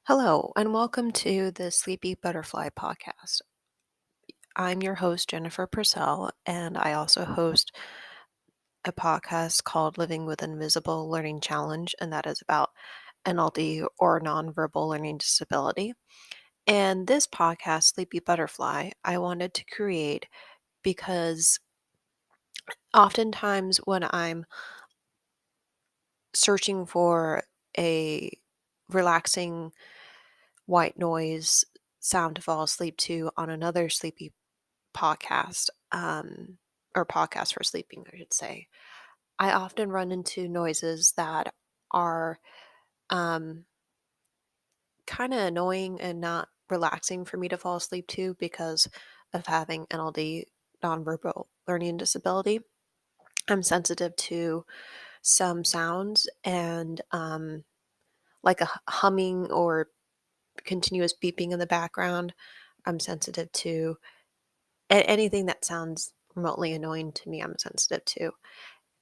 Hello, and welcome to the Sleepy Butterfly podcast. I'm your host, Jennifer Purcell, and I also host a podcast called Living with Invisible Learning Challenge, and that is about NLD or nonverbal learning disability. And this podcast, Sleepy Butterfly, I wanted to create because oftentimes when I'm searching for a relaxing white noise sound to fall asleep to on another sleepy podcast, or podcast for sleeping, I should say, I often run into noises that are um, kind of annoying and not relaxing for me to fall asleep to because of having NLD, nonverbal learning disability. I'm sensitive to some sounds and like a humming or continuous beeping in the background. I'm sensitive to anything that sounds remotely annoying to me. I'm sensitive to.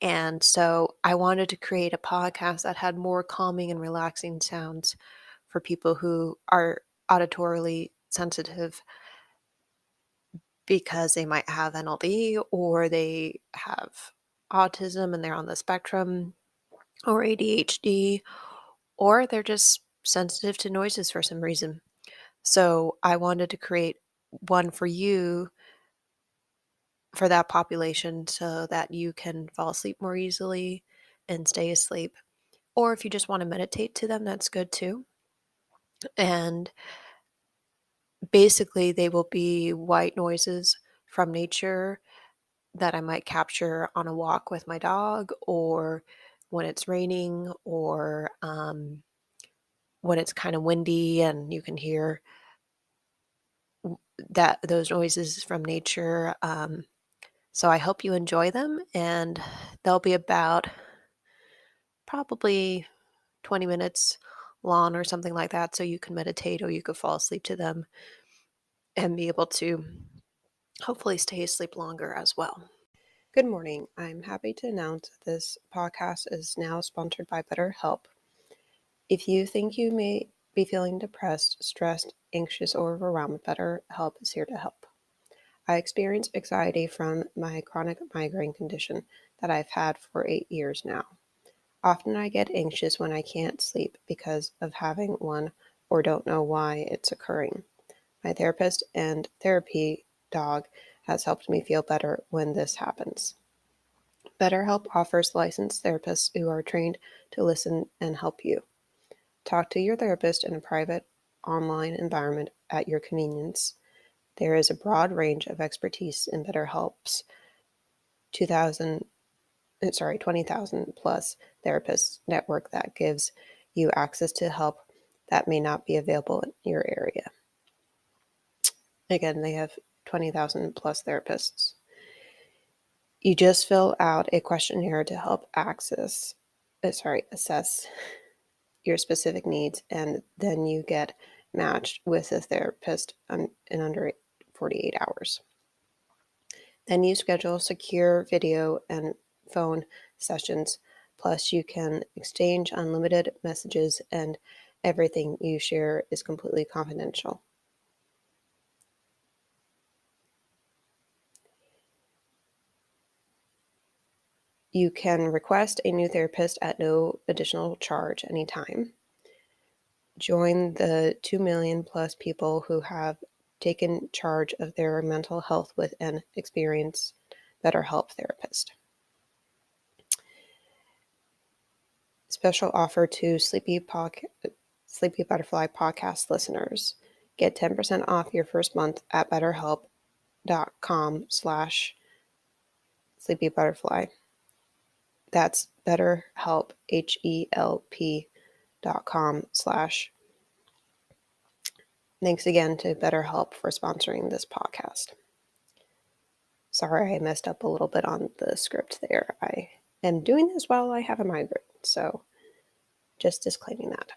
And so I wanted to create a podcast that had more calming and relaxing sounds for people who are auditorily sensitive because they might have NLD or they have autism and they're on the spectrum or ADHD or they're just sensitive to noises for some reason. So I wanted to create one for you for that population so that you can fall asleep more easily and stay asleep. Or if you just want to meditate to them, that's good too. And basically, they will be white noises from nature that I might capture on a walk with my dog, or when it's raining, or when it's kind of windy and you can hear that those noises from nature. So I hope you enjoy them, and they'll be about probably 20 minutes long or something like that, so you can meditate or you could fall asleep to them and be able to hopefully stay asleep longer as well. Good morning. I'm happy to announce that this podcast is now sponsored by BetterHelp. If you think you may be feeling depressed, stressed, anxious, or overwhelmed, BetterHelp is here to help. I experience anxiety from my chronic migraine condition that I've had for 8 years now. Often I get anxious when I can't sleep because of having one or don't know why it's occurring. My therapist and therapy dog has helped me feel better when this happens. BetterHelp offers licensed therapists who are trained to listen and help you. Talk to your therapist in a private online environment at your convenience. There is a broad range of expertise in BetterHelp's 20,000 plus therapists network that gives you access to help that may not be available in your area. Again, they have 20,000 plus therapists. You just fill out a questionnaire to help assess your specific needs, and then you get matched with a therapist in under 48 hours. Then you schedule secure video and phone sessions, plus you can exchange unlimited messages and everything you share is completely confidential. You can request a new therapist at no additional charge anytime. Join the 2 million plus people who have taken charge of their mental health with an experienced BetterHelp therapist. Special offer to Sleepy Butterfly podcast listeners. Get 10% off your first month at betterhelp.com/sleepybutterfly. That's BetterHelp, HELP.com/. Thanks again to BetterHelp for sponsoring this podcast. Sorry I messed up a little bit on the script there. I am doing this while I have a migraine, so just disclaiming that.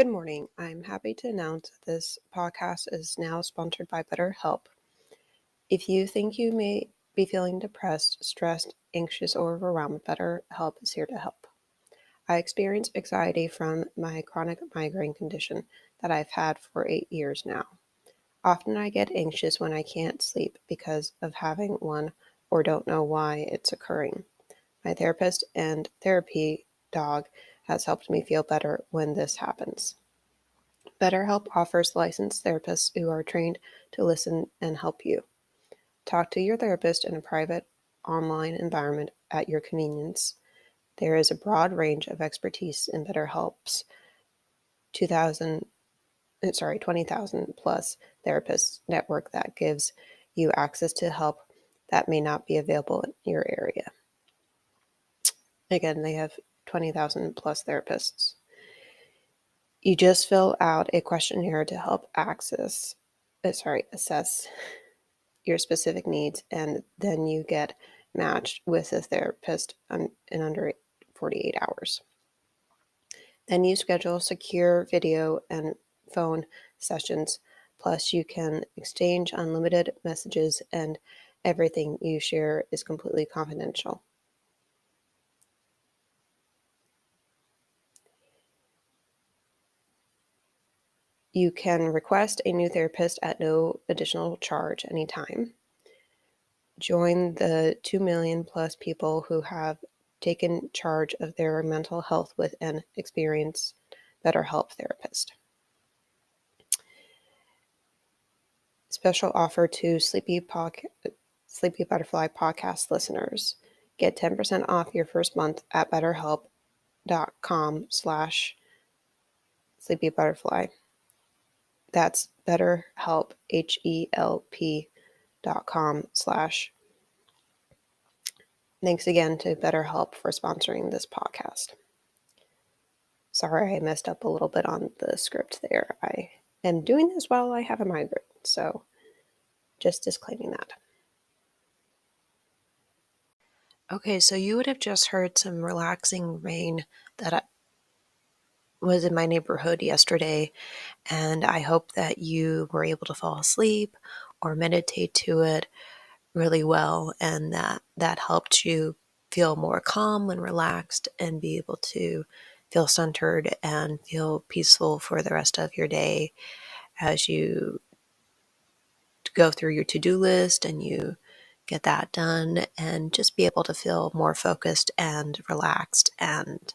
Good morning. I'm happy to announce that this podcast is now sponsored by BetterHelp. If you think you may be feeling depressed, stressed, anxious, or overwhelmed, BetterHelp is here to help. I experience anxiety from my chronic migraine condition that I've had for 8 years now. Often I get anxious when I can't sleep because of having one or don't know why it's occurring. My therapist and therapy dog has helped me feel better when this happens. BetterHelp offers licensed therapists who are trained to listen and help you. Talk to your therapist in a private online environment at your convenience. There is a broad range of expertise in BetterHelp's 20,000 plus therapists network that gives you access to help that may not be available in your area. Again, they have 20,000 plus therapists. You just fill out a questionnaire to help assess your specific needs, and then you get matched with a therapist in under 48 hours. Then you schedule secure video and phone sessions, plus you can exchange unlimited messages, and everything you share is completely confidential. You can request a new therapist at no additional charge anytime. Join the 2 million plus people who have taken charge of their mental health with an experienced BetterHelp therapist. Special offer to Sleepy Butterfly podcast listeners. Get 10% off your first month at betterhelp.com/sleepybutterfly. That's BetterHelp, HELP.com/. Thanks again to BetterHelp for sponsoring this podcast. Sorry I messed up a little bit on the script there. I am doing this while I have a migraine, so just disclaiming that. Okay, so you would have just heard some relaxing rain that was in my neighborhood yesterday, and I hope that you were able to fall asleep or meditate to it really well, and that helped you feel more calm and relaxed and be able to feel centered and feel peaceful for the rest of your day as you go through your to-do list and you get that done, and just be able to feel more focused and relaxed and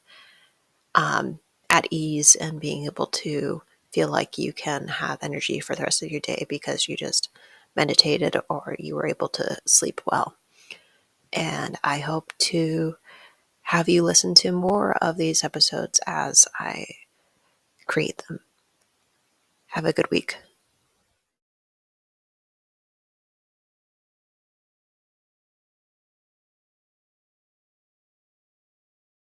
at ease, and being able to feel like you can have energy for the rest of your day because you just meditated or you were able to sleep well. And I hope to have you listen to more of these episodes as I create them. Have a good week.